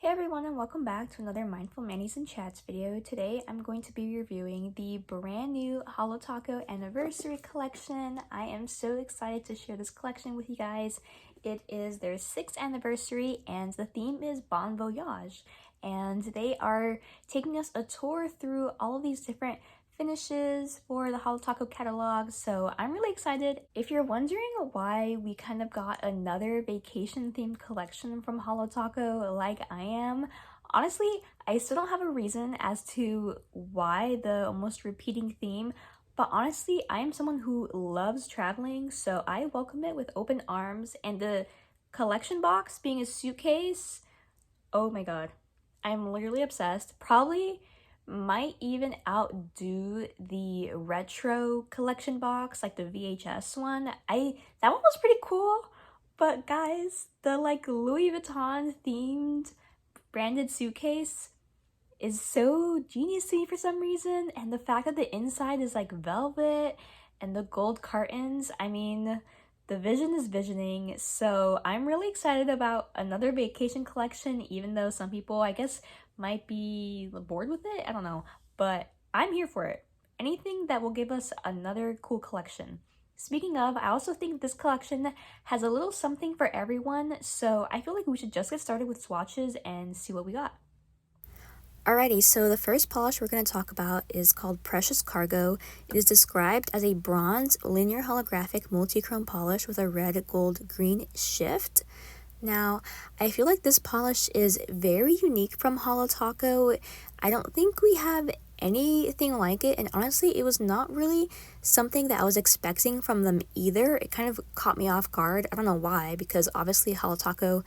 Hey everyone, and welcome back to another Mindful Manis and Chats video. Today I'm going to be reviewing the brand new Holo Taco Anniversary Collection. I am so excited to share this collection with you guys. It is their 6th anniversary and the theme is Bon Voyage. And they are taking us a tour through all of these different finishes for the Holo Taco catalog, so I'm really excited. If you're wondering why we kind of got another vacation themed collection from Holo Taco like I am, honestly, I still don't have a reason as to why the almost repeating theme, but honestly, I am someone who loves traveling, so I welcome it with open arms, and the collection box being a suitcase, oh my god, I'm literally obsessed. Probably might even outdo the retro collection box, like the VHS one. That one was pretty cool, but guys, the like Louis Vuitton themed branded suitcase is so genius to me for some reason, and the fact that the inside is like velvet and the gold cartons, I mean, the vision is visioning. So I'm really excited about another vacation collection, even though some people, I guess, might be bored with it. I don't know, but I'm here for it. Anything that will give us another cool collection. Speaking of, I also think this collection has a little something for everyone, so I feel like we should just get started with swatches and see what we got. Alrighty, so the first polish we're going to talk about is called Precious Cargo. It is described as a bronze linear holographic multi-chrome polish with a red, gold, green shift. Now, I feel like this polish is very unique from Holo Taco. I don't think we have anything like it, and honestly, it was not really something that I was expecting from them either. It kind of caught me off guard. I don't know why, because obviously Holo Taco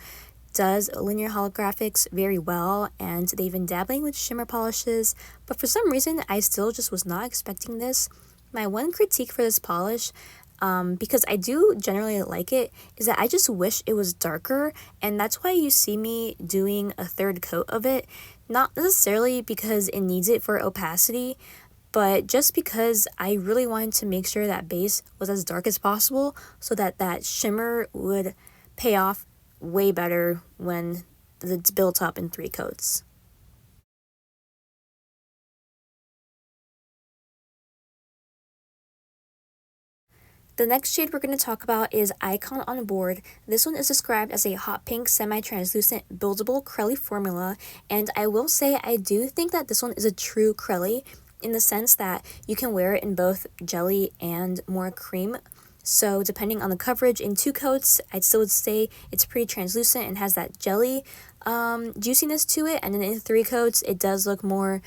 does linear holographics very well, and they've been dabbling with shimmer polishes, but for some reason I still just was not expecting this. My one critique for this polish, because I do generally like it, is that I just wish it was darker, and that's why you see me doing a third coat of it, not necessarily because it needs it for opacity, but just because I really wanted to make sure that base was as dark as possible so that that shimmer would pay off way better when it's built up in 3 coats. The next shade we're going to talk about is Icon on Board. This one is described as a hot pink semi-translucent buildable Crelly formula, and I will say I do think that this one is a true Crelly in the sense that you can wear it in both jelly and more cream. So depending on the coverage in 2 coats, I'd still would say it's pretty translucent and has that jelly juiciness to it. And then in 3 coats, it does look more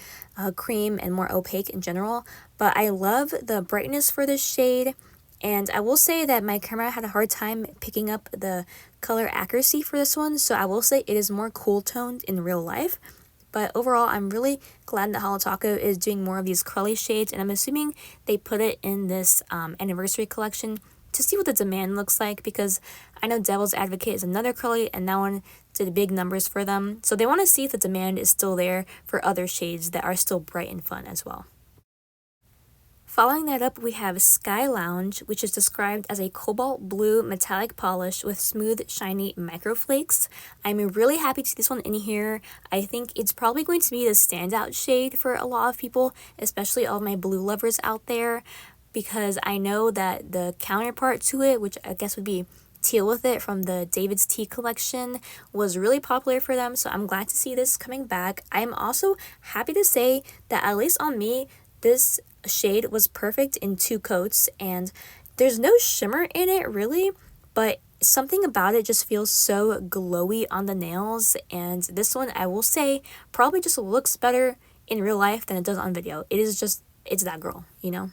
cream and more opaque in general. But I love the brightness for this shade. And I will say that my camera had a hard time picking up the color accuracy for this one. So I will say it is more cool toned in real life. But overall, I'm really glad that Holo Taco is doing more of these Crelly shades, and I'm assuming they put it in this anniversary collection to see what the demand looks like, because I know Devil's Advocate is another Crelly, and that one did big numbers for them. So they want to see if the demand is still there for other shades that are still bright and fun as well. Following that up, we have Sky Lounge, which is described as a cobalt blue metallic polish with smooth, shiny microflakes. I'm really happy to see this one in here. I think it's probably going to be the standout shade for a lot of people, especially all of my blue lovers out there, because I know that the counterpart to it, which I guess would be Teal with It from the David's Tea collection, was really popular for them, so I'm glad to see this coming back. I'm also happy to say that, at least on me, this shade was perfect in 2 coats, and there's no shimmer in it really, but something about it just feels so glowy on the nails, and this one, I will say, probably just looks better in real life than it does on video. It's that girl, you know?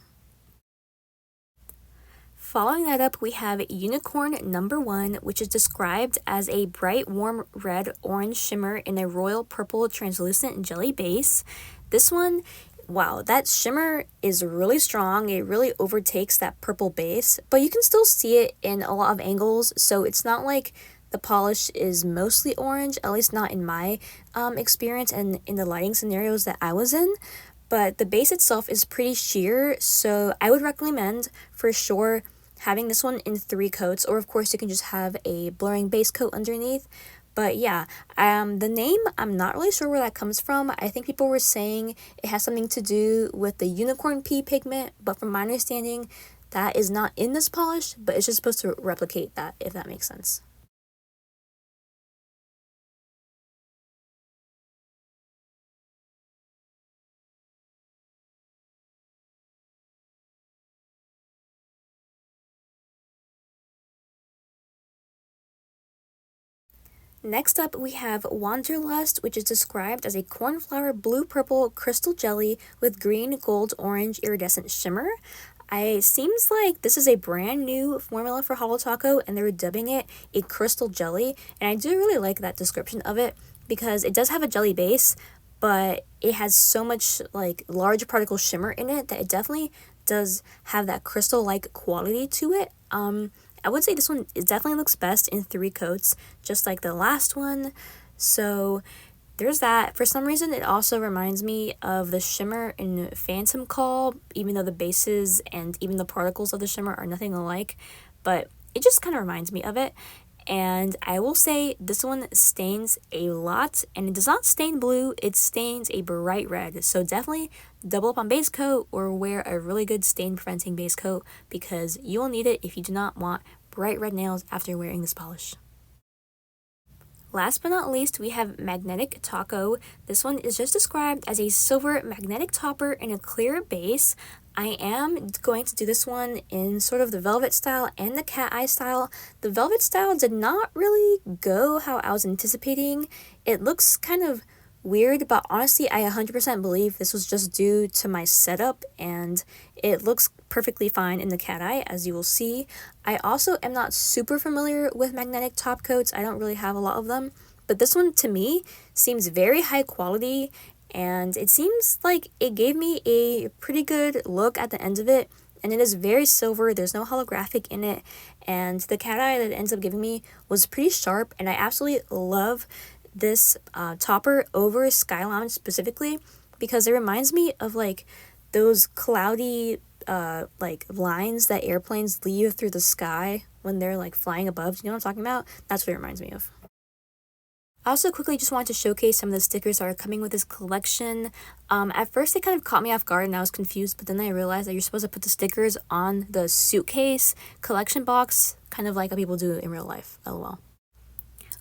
Following that up, we have Unicorn Number 1, which is described as a bright, warm red orange shimmer in a royal purple translucent jelly base. This one, wow, that shimmer is really strong. It really overtakes that purple base, but you can still see it in a lot of angles, so it's not like the polish is mostly orange, at least not in my experience and in the lighting scenarios that I was in. But the base itself is pretty sheer, so I would recommend for sure having this one in 3 coats, or of course you can just have a blurring base coat underneath. But yeah, the name, I'm not really sure where that comes from. I think people were saying it has something to do with the unicorn pea pigment, but from my understanding, that is not in this polish, but it's just supposed to replicate that, if that makes sense. Next up, we have Wanderlust, which is described as a cornflower blue-purple crystal jelly with green, gold, orange iridescent shimmer. It seems like this is a brand new formula for Holo Taco, and they're dubbing it a crystal jelly, and I do really like that description of it because it does have a jelly base, but it has so much like large particle shimmer in it that it definitely does have that crystal-like quality to it. I would say this one, it definitely looks best in 3 coats, just like the last one. So there's that. For some reason, it also reminds me of the shimmer in Phantom Call, even though the bases and even the particles of the shimmer are nothing alike. But it just kind of reminds me of it. And I will say this one stains a lot, and it does not stain blue, it stains a bright red. So definitely double up on base coat or wear a really good stain preventing base coat because you will need it if you do not want bright red nails after wearing this polish. Last but not least, we have Magnetic Taco. This one is just described as a silver magnetic topper in a clear base. I am going to do this one in sort of the velvet style and the cat eye style. The velvet style did not really go how I was anticipating. It looks kind of weird, but honestly, I 100% believe this was just due to my setup, and it looks perfectly fine in the cat eye, as you will see. I also am not super familiar with magnetic top coats. I don't really have a lot of them, but this one to me seems very high quality, and it seems like it gave me a pretty good look at the end of it, and it is very silver. There's no holographic in it, and the cat eye that it ends up giving me was pretty sharp, and I absolutely love this topper over Sky Lounge specifically because it reminds me of like those cloudy like lines that airplanes leave through the sky when they're like flying above. You know what I'm talking about? That's what it reminds me of. I also quickly just wanted to showcase some of the stickers that are coming with this collection. At first, they kind of caught me off guard and I was confused, but then I realized that you're supposed to put the stickers on the suitcase collection box, kind of like how people do in real life. LOL.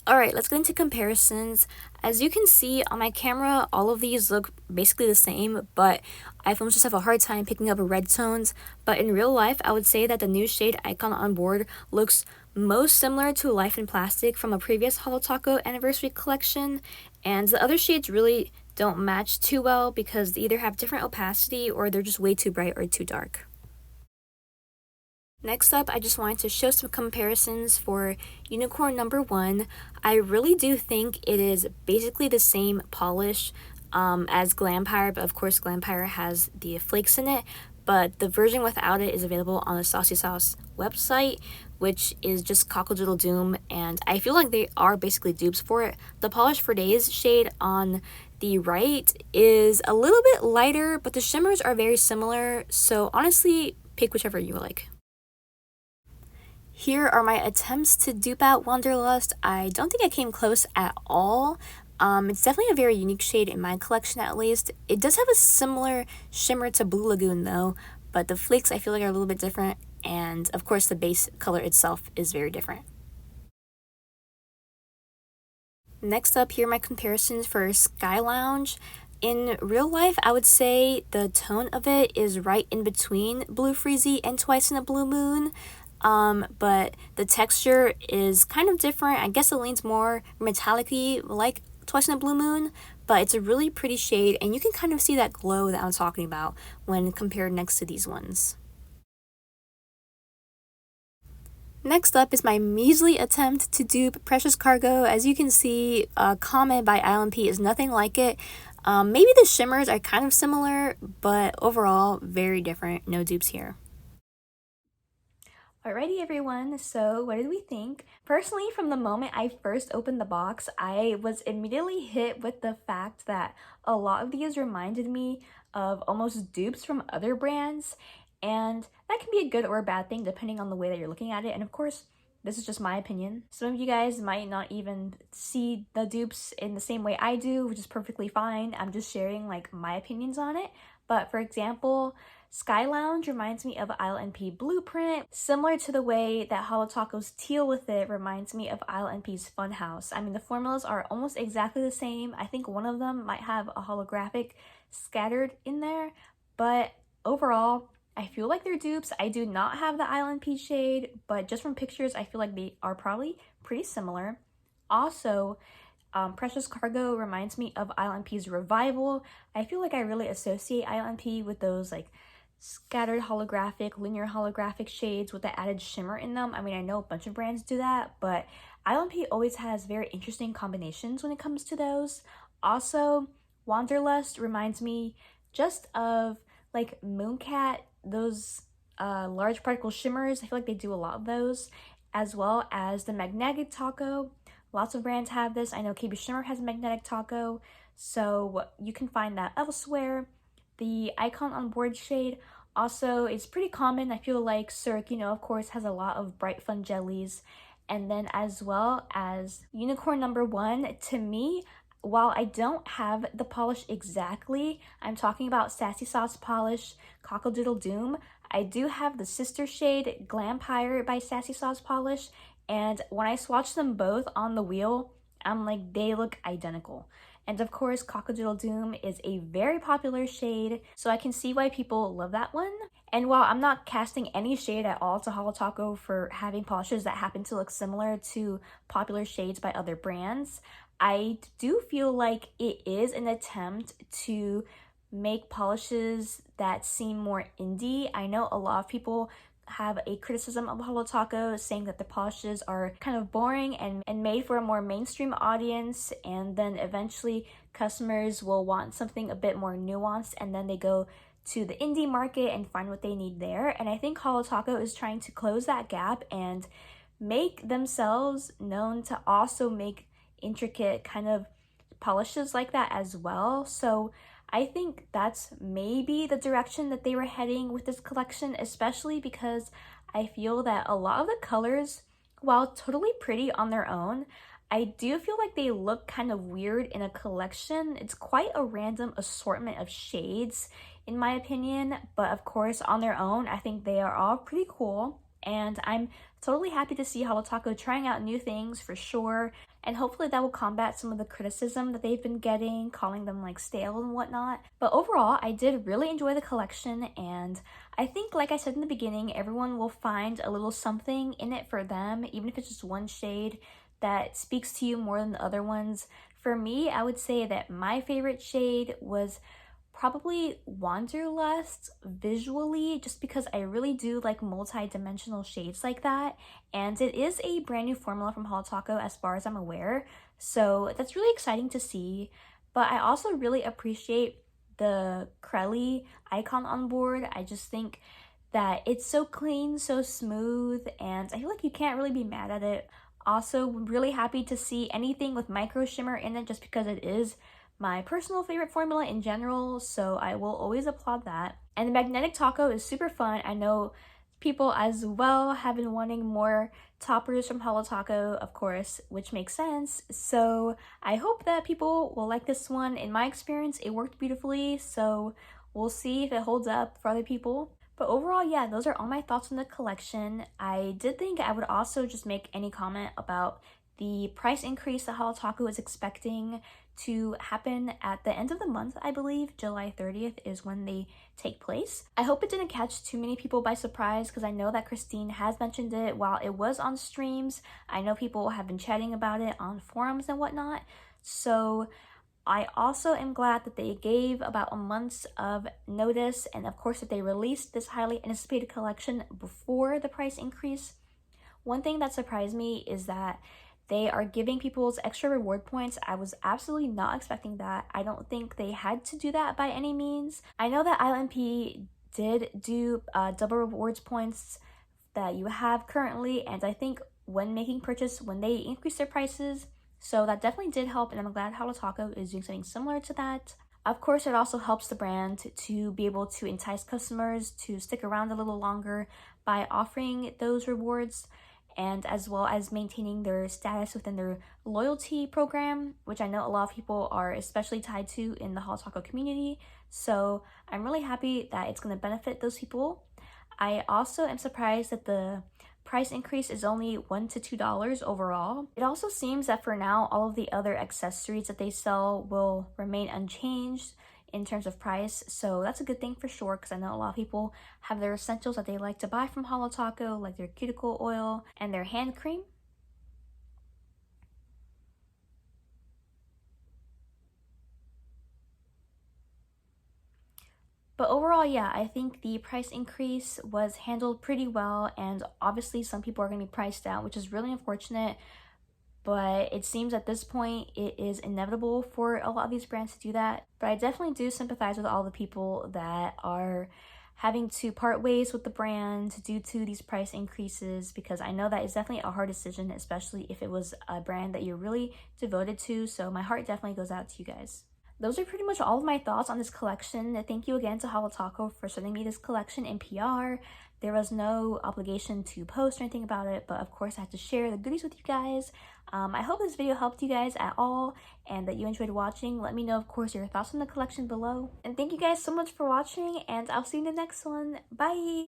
Alright, let's get into comparisons. As you can see on my camera, all of these look basically the same, but iPhones just have a hard time picking up red tones. But in real life, I would say that the new shade Icon on board looks most similar to Life in Plastic from a previous Holo Taco anniversary collection, and the other shades really don't match too well because they either have different opacity or they're just way too bright or too dark. Next up, I just wanted to show some comparisons for Unicorn number 1. I really do think it is basically the same polish as Glampire, but of course Glampire has the flakes in it, but the version without it is available on the Saucy Sauce website, which is just Cockle Doom, and I feel like they are basically dupes for it. The Polish for Days shade on the right is a little bit lighter, but the shimmers are very similar, so honestly, pick whichever you like. Here are my attempts to dupe out Wanderlust. I don't think I came close at all. It's definitely a very unique shade in my collection at least. It does have a similar shimmer to Blue Lagoon though, but the flakes I feel like are a little bit different, and of course the base color itself is very different. Next up, here are my comparisons for Sky Lounge. In real life, I would say the tone of it is right in between Blue Freezy and Twice in a Blue Moon. But the texture is kind of different. I guess it leans more metallic-y like Twice in a Blue Moon, but it's a really pretty shade, and you can kind of see that glow that I'm talking about when compared next to these ones. Next up is my measly attempt to dupe Precious Cargo. As you can see, comment by ILMP is nothing like it. Maybe the shimmers are kind of similar, but overall, very different. No dupes here. Alrighty everyone, so what did we think? Personally, from the moment I first opened the box, I was immediately hit with the fact that a lot of these reminded me of almost dupes from other brands, and that can be a good or a bad thing depending on the way that you're looking at it. And of course, this is just my opinion. Some of you guys might not even see the dupes in the same way I do, which is perfectly fine. I'm just sharing like my opinions on it. But for example, Sky Lounge reminds me of Isle NP Blueprint, similar to the way that Holo Taco's teal with it reminds me of Isle NP's Funhouse. I mean, the formulas are almost exactly the same. I think one of them might have a holographic scattered in there, but overall, I feel like they're dupes. I do not have the Isle NP shade, but just from pictures, I feel like they are probably pretty similar. Also, Precious Cargo reminds me of Isle NP's Revival. I feel like I really associate Isle NP with those like scattered holographic, linear holographic shades with the added shimmer in them. I mean, I know a bunch of brands do that, but Isle NP always has very interesting combinations when it comes to those. Also, Wanderlust reminds me just of like Mooncat, those large particle shimmers. I feel like they do a lot of those, as well as the Magnetic Taco. Lots of brands have this. I know KB Shimmer has a Magnetic Taco, so you can find that elsewhere. The Icon on Board shade also is pretty common. I feel like Cirque, you know, of course, has a lot of bright fun jellies. And then as well as Unicorn number 1, to me, while I don't have the polish exactly, I'm talking about Sassy Sauce Polish, Cockle-Doodle Doom. I do have the sister shade Glampire by Sassy Sauce Polish, and when I swatch them both on the wheel, I'm like, they look identical. And of course, Cockle-Doodle Doom is a very popular shade, so I can see why people love that one. And while I'm not casting any shade at all to Holo Taco for having polishes that happen to look similar to popular shades by other brands, I do feel like it is an attempt to make polishes that seem more indie. I know a lot of people have a criticism of Holo Taco, saying that the polishes are kind of boring and made for a more mainstream audience, and then eventually customers will want something a bit more nuanced, and then they go to the indie market and find what they need there. And I think Holo Taco is trying to close that gap and make themselves known to also make intricate kind of polishes like that as well. So I think that's maybe the direction that they were heading with this collection, especially because I feel that a lot of the colors, while totally pretty on their own, I do feel like they look kind of weird in a collection. It's quite a random assortment of shades, in my opinion, but of course on their own, I think they are all pretty cool. And I'm totally happy to see Holo Taco trying out new things for sure. And hopefully that will combat some of the criticism that they've been getting, calling them like stale and whatnot. But overall, I did really enjoy the collection, and I think, like I said in the beginning, everyone will find a little something in it for them, even if it's just one shade that speaks to you more than the other ones. For me, I would say that my favorite shade was probably Wanderlust visually, just because I really do like multi-dimensional shades like that, and it is a brand new formula from Holo Taco as far as I'm aware, so that's really exciting to see. But I also really appreciate the Crelly icon on board. I just think that it's so clean, so smooth, and I feel like you can't really be mad at it. Also, really happy to see anything with micro shimmer in it, just because it is my personal favorite formula in general, so I will always applaud that. And the Magnetic Taco is super fun. I know people as well have been wanting more toppers from Holo Taco, of course, which makes sense. So I hope that people will like this one. In my experience, it worked beautifully, so we'll see if it holds up for other people. But overall, yeah, those are all my thoughts on the collection. I did think I would also just make any comment about the price increase that Holo Taco is expecting to happen at the end of the month. I believe July 30th is when they take place. I hope it didn't catch too many people by surprise, because I know that Christine has mentioned it while it was on streams. I know people have been chatting about it on forums and whatnot. So I also am glad that they gave about a month's of notice, and of course that they released this highly anticipated collection before the price increase. One thing that surprised me is that they are giving people's extra reward points. I was absolutely not expecting that. I don't think they had to do that by any means. I know that ILMP did do double rewards points that you have currently, and I think when making purchase, when they increase their prices, so that definitely did help, and I'm glad Holo Taco is doing something similar to that. Of course, it also helps the brand to be able to entice customers to stick around a little longer by offering those rewards. and as well as maintaining their status within their loyalty program, which I know a lot of people are especially tied to in the Holo Taco community. So I'm really happy that it's going to benefit those people. I also am surprised that the price increase is only $1 to $2 overall. It also seems that for now, all of the other accessories that they sell will remain unchanged in terms of price, so that's a good thing for sure, because I know a lot of people have their essentials that they like to buy from Holo Taco, like their cuticle oil and their hand cream. But overall, yeah, I think the price increase was handled pretty well, and obviously some people are going to be priced out, which is really unfortunate. But it seems at this point it is inevitable for a lot of these brands to do that. But I definitely do sympathize with all the people that are having to part ways with the brand due to these price increases, because I know that is definitely a hard decision, especially if it was a brand that you're really devoted to. So my heart definitely goes out to you guys. Those are pretty much all of my thoughts on this collection. Thank you again to Holo Taco for sending me this collection in PR. There was no obligation to post or anything about it, but of course I had to share the goodies with you guys. I hope this video helped you guys at all and that you enjoyed watching. Let me know, of course, your thoughts on the collection below. And thank you guys so much for watching, and I'll see you in the next one. Bye!